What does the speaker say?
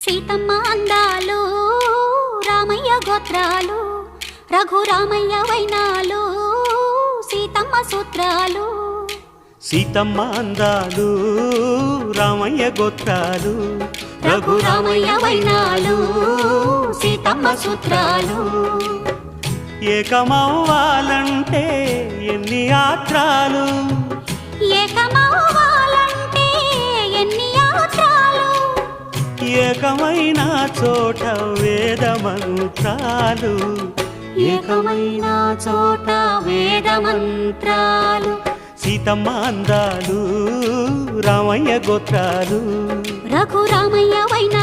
సీతమ్మ అందాలు రామయ్య గోత్రాలు రఘురామయ్య వైనాలు సీతమ్మ సూత్రాలు. సీతమ్మ అందాలు రామయ్య గోత్రాలు రఘురామయ్య వైనాలు సీతమ్మ సూత్రాలు. ఏకమవ్వాలంటే ఎన్ని యాత్రాలు, ఏకమవ్వాలంటే ఎన్ని యాత్రాలు, ఏకమైన చోట వేద మంత్రాలు, ఏకమైన చోట వేద మంత్రాలు. సీతమ్మ అందాలు రామయ్య గోత్రాలు రఘురామయ్య వైనాలు